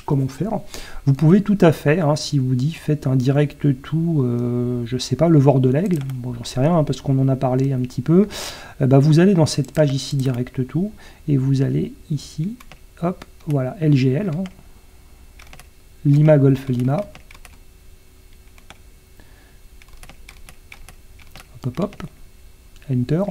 comment faire? Vous pouvez tout à fait, hein, si vous dit faites un Direct To, je sais pas, le vol de l'aigle, bon j'en sais rien hein, parce qu'on en a parlé un petit peu, bah, vous allez dans cette page ici Direct To et vous allez ici, hop, voilà, LGL, hein, Lima Golf Lima, hop hop hop, Enter.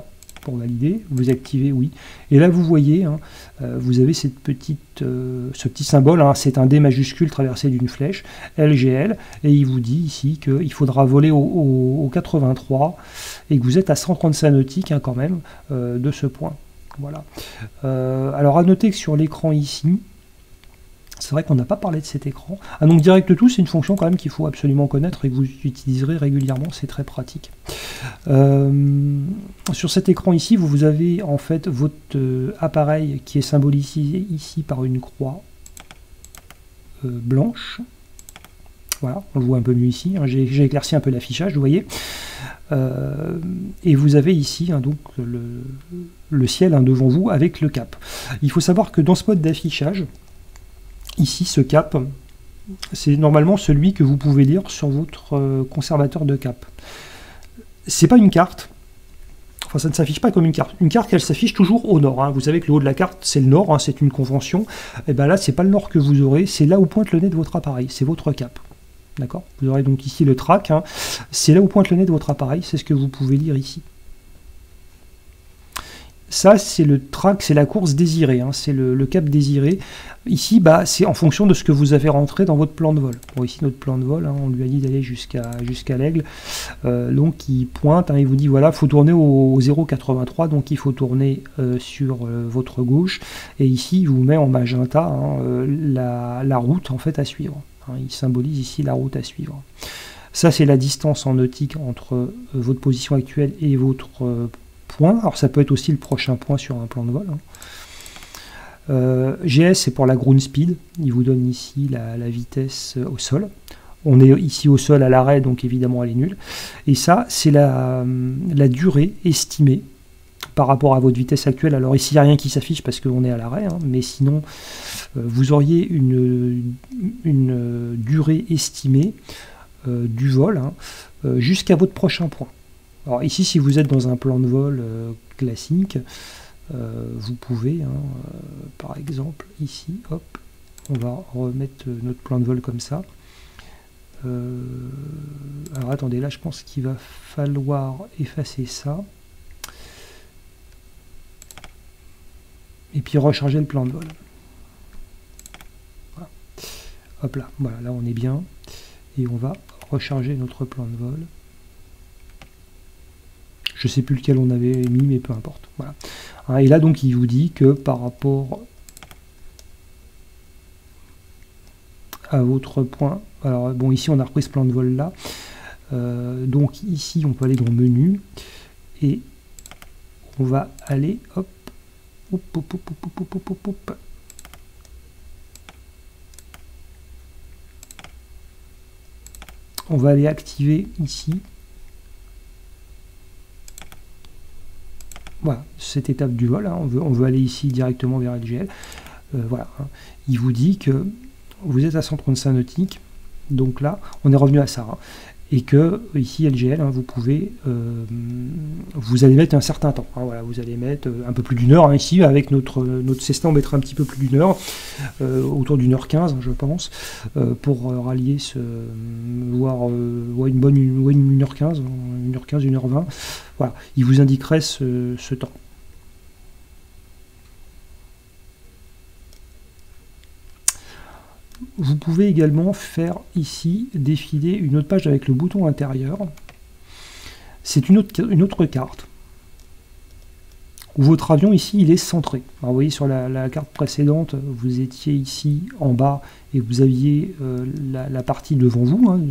Pour valider, vous activez oui. Et là vous voyez, hein, vous avez cette petite, ce petit symbole, hein, c'est un D majuscule traversé d'une flèche, LGL, et il vous dit ici qu'il faudra voler au 83 et que vous êtes à 135 nautiques hein, quand même de ce point. Voilà. Alors à noter que sur l'écran ici, c'est vrai qu'on n'a pas parlé de cet écran. Ah donc Direct To, c'est une fonction quand même qu'il faut absolument connaître et que vous utiliserez régulièrement, c'est très pratique. Sur cet écran ici, vous avez en fait votre appareil qui est symbolisé ici par une croix blanche. Voilà, on le voit un peu mieux ici. Hein, j'ai éclairci un peu l'affichage, vous voyez. Et vous avez ici hein, donc le ciel hein, devant vous avec le cap. Il faut savoir que dans ce mode d'affichage, ici, ce cap, c'est normalement celui que vous pouvez lire sur votre conservateur de cap. C'est pas une carte, enfin ça ne s'affiche pas comme une carte. Une carte, elle s'affiche toujours au nord. Hein. Vous savez que le haut de la carte, c'est le nord, hein, c'est une convention. Et bien là, c'est pas le nord que vous aurez, c'est là où pointe le nez de votre appareil, c'est votre cap. D'accord? Vous aurez donc ici le track, hein. C'est là où pointe le nez de votre appareil, c'est ce que vous pouvez lire ici. Ça, c'est le track, c'est la course désirée, hein, c'est le cap désiré. Ici, bah, c'est en fonction de ce que vous avez rentré dans votre plan de vol. Bon, ici, notre plan de vol, hein, on lui a dit d'aller jusqu'à l'aigle. Donc, il pointe, hein, il vous dit, voilà, il faut tourner au 0,83, donc il faut tourner sur votre gauche. Et ici, il vous met en magenta hein, la route, en fait, à suivre. Hein, il symbolise ici la route à suivre. Ça, c'est la distance en nautique entre votre position actuelle et votre point. Alors ça peut être aussi le prochain point sur un plan de vol. Hein. GS c'est pour la ground speed, il vous donne ici la vitesse au sol. On est ici au sol à l'arrêt, donc évidemment elle est nulle. Et ça c'est la durée estimée par rapport à votre vitesse actuelle. Alors ici il n'y a rien qui s'affiche parce qu'on est à l'arrêt, hein, mais sinon vous auriez une durée estimée du vol hein, jusqu'à votre prochain point. Alors ici, si vous êtes dans un plan de vol classique, vous pouvez, hein, par exemple, ici, hop, on va remettre notre plan de vol comme ça. Alors attendez, là je pense qu'il va falloir effacer ça. et puis recharger le plan de vol. Voilà. Hop là, voilà, là on est bien, et on va recharger notre plan de vol. Je ne sais plus lequel on avait mis, mais peu importe. Voilà. Et là donc il vous dit que par rapport à votre point, alors bon ici on a repris ce plan de vol là, donc ici on peut aller dans menu, et on va aller, hop, hop, hop, hop, hop, hop, hop, hop, hop. On va aller activer ici, voilà, cette étape du vol, hein. On veut aller ici directement vers LGL, voilà, hein. Il vous dit que vous êtes à 135 nautiques, donc là, on est revenu à ça, hein. Et que ici LGL, hein, vous pouvez, vous allez mettre un certain temps, hein, voilà, vous allez mettre un peu plus d'une heure, hein, ici avec notre Cessna on mettra un petit peu plus d'une heure, autour d'une heure 15 je pense, pour rallier voire ouais, une bonne 1h15, 1h15, 1h20, voilà, il vous indiquerait ce temps. Vous pouvez également faire ici défiler une autre page avec le bouton intérieur. C'est une autre carte où votre avion ici il est centré. Alors, vous voyez sur la carte précédente, vous étiez ici en bas et vous aviez la partie devant vous, hein,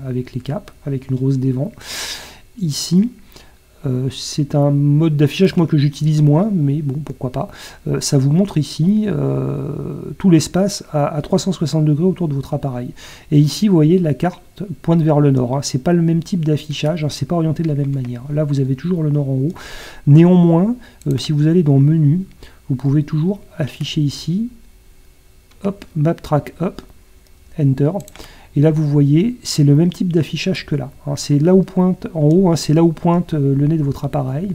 avec les caps, avec une rose des vents. Ici, c'est un mode d'affichage que j'utilise moins, mais bon, pourquoi pas. Ça vous montre ici tout l'espace à 360 degrés autour de votre appareil. Et ici, vous voyez, la carte pointe vers le nord, hein. C'est pas le même type d'affichage, hein, c'est pas orienté de la même manière. Là, vous avez toujours le nord en haut. Néanmoins, si vous allez dans Menu, vous pouvez toujours afficher ici, hop, Map Track Up, Enter. Et là, vous voyez, c'est le même type d'affichage que là. Hein, c'est là où pointe, en haut, hein, c'est là où pointe le nez de votre appareil,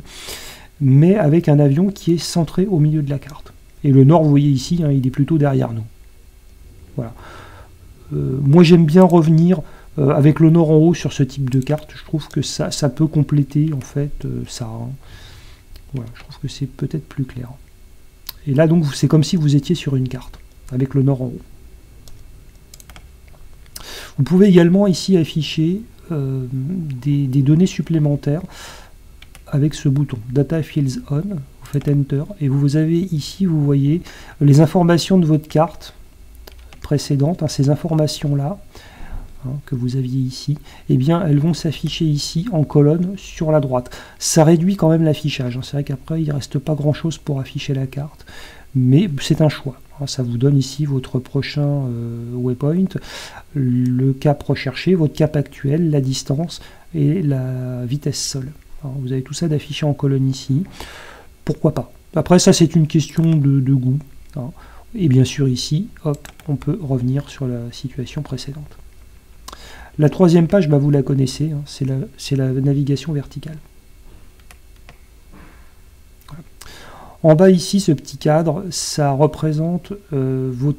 mais avec un avion qui est centré au milieu de la carte. Et le nord, vous voyez ici, hein, il est plutôt derrière nous. Voilà. Moi, j'aime bien revenir avec le nord en haut sur ce type de carte. Je trouve que ça peut compléter, en fait, ça. Hein. Voilà, je trouve que c'est peut-être plus clair. Et là, donc, c'est comme si vous étiez sur une carte, avec le nord en haut. Vous pouvez également ici afficher des données supplémentaires avec ce bouton Data Fields On. Vous faites Enter et vous avez ici, vous voyez, les informations de votre carte précédente, hein, ces informations-là, hein, que vous aviez ici, eh bien, elles vont s'afficher ici en colonne sur la droite. Ça réduit quand même l'affichage. Hein. C'est vrai qu'après, il ne reste pas grand-chose pour afficher la carte, mais c'est un choix. Ça vous donne ici votre prochain waypoint, le cap recherché, votre cap actuel, la distance et la vitesse sol. Alors, vous avez tout ça d'affiché en colonne ici. Pourquoi pas? Après, ça, c'est une question de goût. Hein. Et bien sûr, ici, hop, on peut revenir sur la situation précédente. La troisième page, bah, vous la connaissez, hein, c'est la navigation verticale. En bas ici, ce petit cadre, ça représente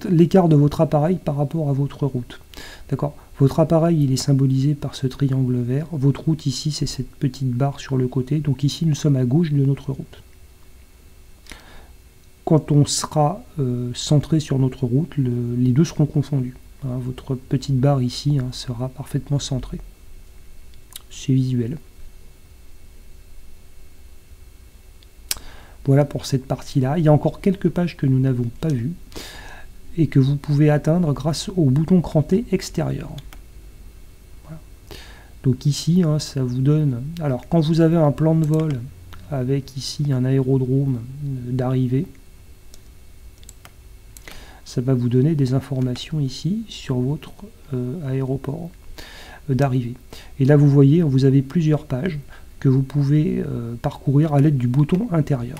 l'écart de votre appareil par rapport à votre route. D'accord ? Votre appareil, il est symbolisé par ce triangle vert. Votre route ici, c'est cette petite barre sur le côté. Donc ici, nous sommes à gauche de notre route. Quand on sera centré sur notre route, les deux seront confondus. Hein, votre petite barre ici, hein, sera parfaitement centrée. C'est visuel. Voilà pour cette partie-là. Il y a encore quelques pages que nous n'avons pas vues et que vous pouvez atteindre grâce au bouton cranté extérieur. Voilà. Donc ici, hein, ça vous donne... Alors, quand vous avez un plan de vol avec ici un aérodrome d'arrivée, ça va vous donner des informations ici sur votre aéroport d'arrivée. Et là, vous voyez, vous avez plusieurs pages que vous pouvez parcourir à l'aide du bouton intérieur.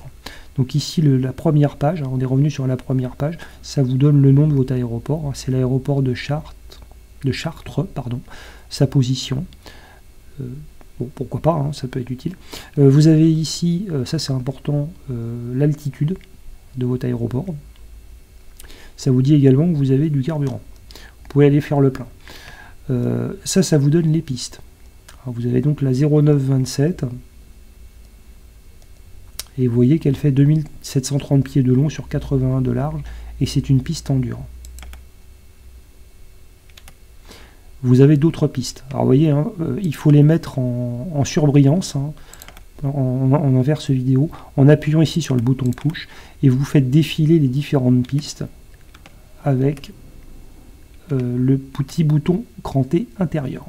Donc ici, la première page, hein, on est revenu sur la première page, ça vous donne le nom de votre aéroport, hein, c'est l'aéroport de Chartres, pardon, sa position. Bon, pourquoi pas, hein, ça peut être utile. Vous avez ici, ça c'est important, l'altitude de votre aéroport. Ça vous dit également que vous avez du carburant. Vous pouvez aller faire le plein. Ça vous donne les pistes. Alors vous avez donc la 0927, Et vous voyez qu'elle fait 2730 pieds de long sur 81 de large, et c'est une piste en dur. Vous avez d'autres pistes. Alors vous voyez, hein, il faut les mettre en surbrillance, hein, en inverse vidéo, en appuyant ici sur le bouton push, et vous faites défiler les différentes pistes avec le petit bouton cranté intérieur.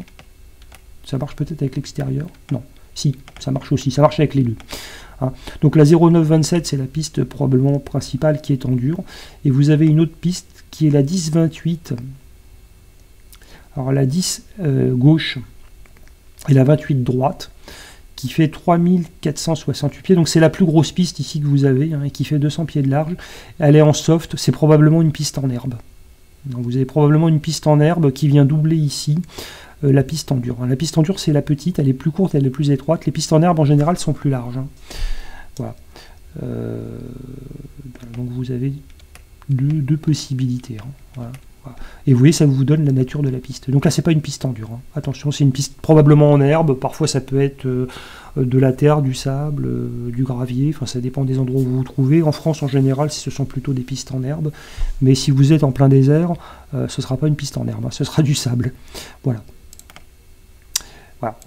Ça marche peut-être avec l'extérieur? Non. Si, ça marche aussi. Ça marche avec les deux. Hein. Donc la 0927, c'est la piste probablement principale qui est en dur. Et vous avez une autre piste qui est la 1028. Alors la 10 gauche et la 28 droite, qui fait 3468 pieds. Donc c'est la plus grosse piste ici que vous avez, hein, et qui fait 200 pieds de large. Elle est en soft, c'est probablement une piste en herbe. Donc vous avez probablement une piste en herbe qui vient doubler ici la piste en dur. La piste en dur, c'est la petite, elle est plus courte, elle est plus étroite. Les pistes en herbe, en général, sont plus larges. Hein. Voilà. Donc vous avez deux possibilités. Hein. Voilà. Voilà. Et vous voyez, ça vous donne la nature de la piste. Donc là, c'est pas une piste en dur. Hein. Attention, c'est une piste probablement en herbe. Parfois, ça peut être de la terre, du sable, du gravier. Enfin, ça dépend des endroits où vous vous trouvez. En France, en général, ce sont plutôt des pistes en herbe. Mais si vous êtes en plein désert, ce ne sera pas une piste en herbe. Hein. Ce sera du sable. Voilà. Voilà.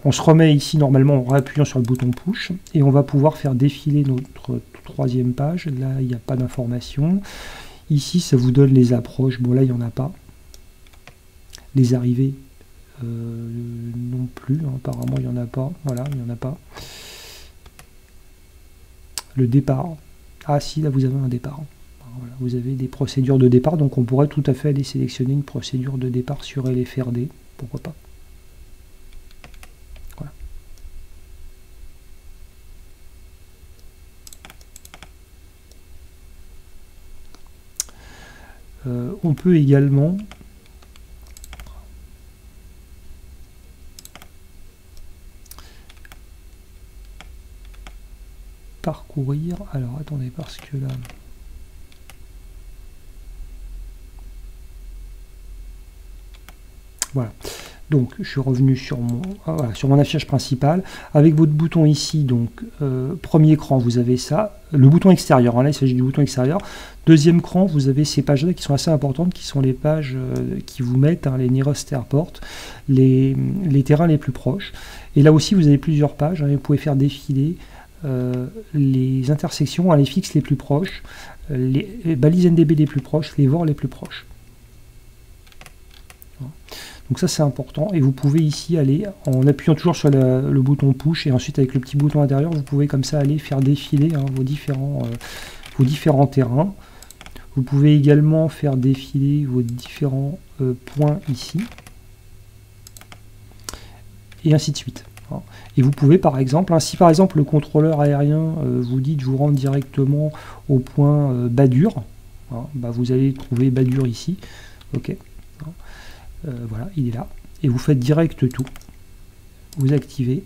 On se remet ici normalement en réappuyant sur le bouton push. Et on va pouvoir faire défiler notre troisième page. Là, il n'y a pas d'information. Ici, ça vous donne les approches. Bon, là, il n'y en a pas. Les arrivées, non plus. Hein, apparemment, il n'y en a pas. Voilà, il n'y en a pas. Le départ. Ah, si, là, vous avez un départ. Voilà, vous avez des procédures de départ. Donc, on pourrait tout à fait aller sélectionner une procédure de départ sur LFRD. Pourquoi pas. Voilà. On peut également parcourir. Alors attendez, parce que là, voilà. Donc je suis revenu sur mon affichage principal avec votre bouton ici. Donc premier écran, vous avez ça, le bouton extérieur. Hein, là, il s'agit du bouton extérieur. Deuxième écran, vous avez ces pages-là qui sont assez importantes, qui sont les pages qui vous mettent, hein, les nearest airport, les terrains les plus proches. Et là aussi, vous avez plusieurs pages. Hein, vous pouvez faire défiler les intersections, hein, les fixes les plus proches, les balises NDB les plus proches, les VOR les plus proches. Donc ça c'est important, et vous pouvez ici aller, en appuyant toujours sur le bouton push, et ensuite avec le petit bouton intérieur, vous pouvez comme ça aller faire défiler, hein, vos différents terrains. Vous pouvez également faire défiler vos différents points ici, et ainsi de suite. Hein. Et vous pouvez par exemple, hein, si par exemple le contrôleur aérien vous dit de vous rendre directement au point Badur, hein, bah vous allez trouver Badur ici, ok. Voilà, il est là. Et vous faites direct tout. Vous activez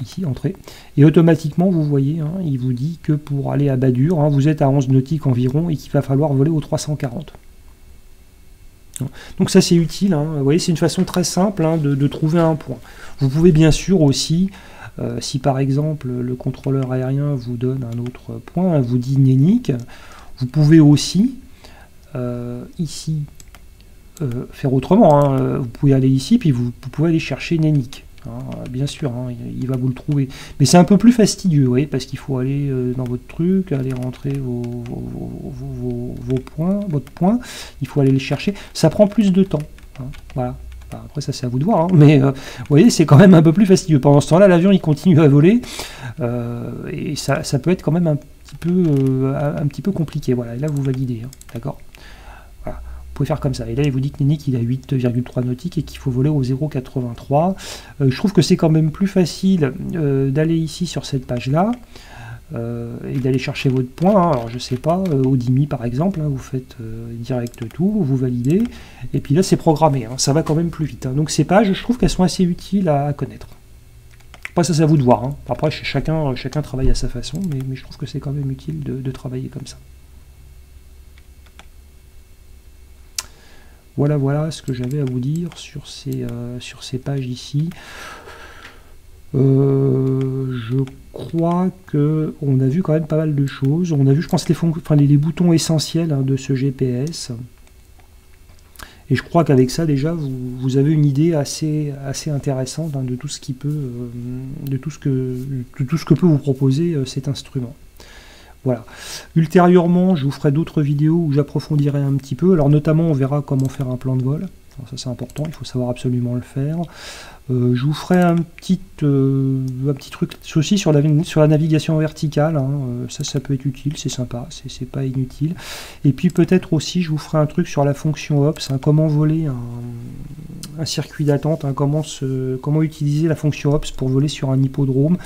ici, entrée. Et automatiquement, vous voyez, hein, il vous dit que pour aller à Badur, hein, vous êtes à 11 nautiques environ et qu'il va falloir voler au 340. Donc ça, c'est utile. Hein. Vous voyez, c'est une façon très simple, hein, de trouver un point. Vous pouvez bien sûr aussi, si par exemple le contrôleur aérien vous donne un autre point, hein, vous dit Nénik, vous pouvez aussi, ici, faire autrement, hein. Vous pouvez aller ici, puis vous pouvez aller chercher Nénik, hein, bien sûr, hein, il va vous le trouver. Mais c'est un peu plus fastidieux, vous voyez, parce qu'il faut aller dans votre truc, aller rentrer vos points, votre point, il faut aller les chercher, ça prend plus de temps. Hein, voilà. Enfin, après ça c'est à vous de voir, hein, mais vous voyez, c'est quand même un peu plus fastidieux. Pendant ce temps-là, l'avion il continue à voler, et ça peut être quand même un petit peu compliqué. Voilà, et là vous validez, hein, d'accord. Faire comme ça. Et là, il vous dit que Nénik, il a 8,3 nautiques et qu'il faut voler au 0,83. Je trouve que c'est quand même plus facile d'aller ici sur cette page-là et d'aller chercher votre point. Hein. Alors, je sais pas, au DIMI par exemple, hein, vous faites direct tout, vous validez, et puis là, c'est programmé. Hein. Ça va quand même plus vite. Hein. Donc, ces pages, je trouve qu'elles sont assez utiles à connaître. Après, ça, c'est à vous de voir. Hein. Après, chacun travaille à sa façon, mais je trouve que c'est quand même utile de travailler comme ça. Voilà ce que j'avais à vous dire sur ces pages ici. Je crois qu'on a vu quand même pas mal de choses. On a vu, je pense, les boutons essentiels de ce GPS. Et je crois qu'avec ça, déjà, vous avez une idée assez intéressante de tout ce qui peut, de tout ce que peut vous proposer cet instrument. Voilà. Ultérieurement, je vous ferai d'autres vidéos où j'approfondirai un petit peu. Alors notamment, on verra comment faire un plan de vol. Alors, ça, c'est important, il faut savoir absolument le faire. Je vous ferai un petit truc aussi sur la navigation verticale. Ça peut être utile, c'est sympa, c'est pas inutile. Et puis peut-être aussi, je vous ferai un truc sur la fonction OPS, comment voler un circuit d'attente, comment utiliser la fonction OPS pour voler sur un hippodrome.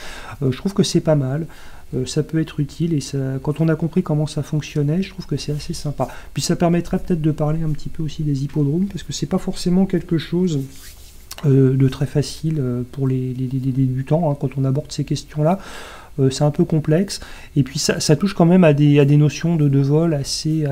Je trouve que c'est pas mal. Ça peut être utile et quand on a compris comment ça fonctionnait, je trouve que c'est assez sympa. Puis ça permettrait peut-être de parler un petit peu aussi des hippodromes parce que c'est pas forcément quelque chose de très facile pour les débutants quand on aborde ces questions-là. C'est un peu complexe et puis ça touche quand même à des notions de vol assez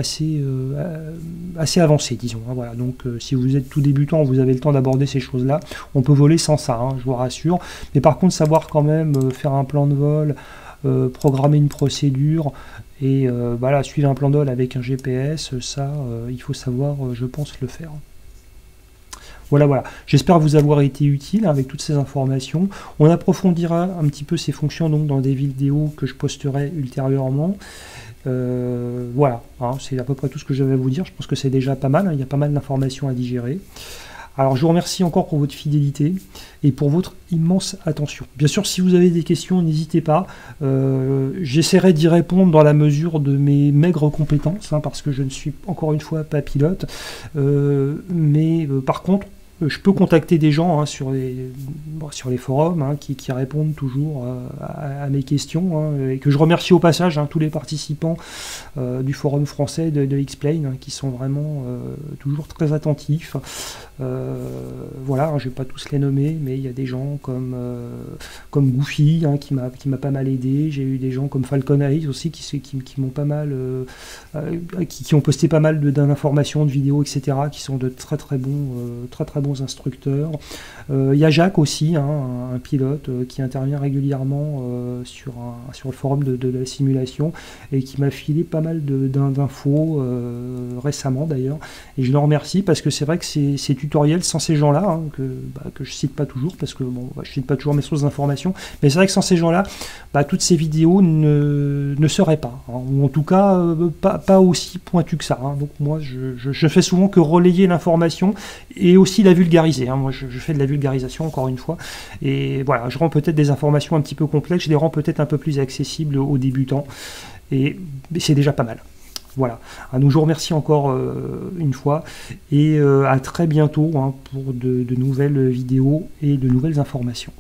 avancées, disons. Voilà. Donc si vous êtes tout débutant, vous avez le temps d'aborder ces choses-là, on peut voler sans ça, je vous rassure. Mais par contre, savoir quand même faire un plan de vol, programmer une procédure et suivre un plan de vol avec un GPS, ça, il faut savoir, je pense, le faire. Voilà. J'espère vous avoir été utile avec toutes ces informations. On approfondira un petit peu ces fonctions donc, dans des vidéos que je posterai ultérieurement. Voilà, c'est à peu près tout ce que j'avais à vous dire. Je pense que c'est déjà pas mal, il y a pas mal d'informations à digérer. Alors je vous remercie encore pour votre fidélité et pour votre immense attention. Bien sûr, si vous avez des questions, n'hésitez pas. J'essaierai d'y répondre dans la mesure de mes maigres compétences, parce que je ne suis encore une fois pas pilote. Mais par contre, je peux contacter des gens sur les forums qui répondent toujours à mes questions et que je remercie au passage tous les participants du forum français de X-Plane qui sont vraiment toujours très attentifs. Voilà, je ne vais pas tous les nommer, mais il y a des gens comme Goofy qui m'a pas mal aidé. J'ai eu des gens comme Falcon Eyes aussi qui m'ont pas mal, qui ont posté pas mal d'informations, de vidéos, etc. qui sont de très bons instructeurs. Il y a Jacques aussi, un pilote qui intervient régulièrement sur le forum de la simulation et qui m'a filé pas mal d'infos récemment d'ailleurs. Et je le remercie parce que c'est vrai que ces tutoriels sans ces gens-là, que je cite pas toujours parce que je cite pas toujours mes sources d'informations, mais c'est vrai que sans ces gens-là, toutes ces vidéos ne seraient pas, ou en tout cas pas aussi pointues que ça. Donc moi je fais souvent que relayer l'information et aussi la vulgariser. Moi je fais de la vulgarisation encore une fois et voilà, je rends peut-être des informations un petit peu complexes, je les rends peut-être un peu plus accessibles aux débutants et c'est déjà pas mal. Voilà, donc je vous remercie encore une fois et à très bientôt pour de nouvelles vidéos et de nouvelles informations.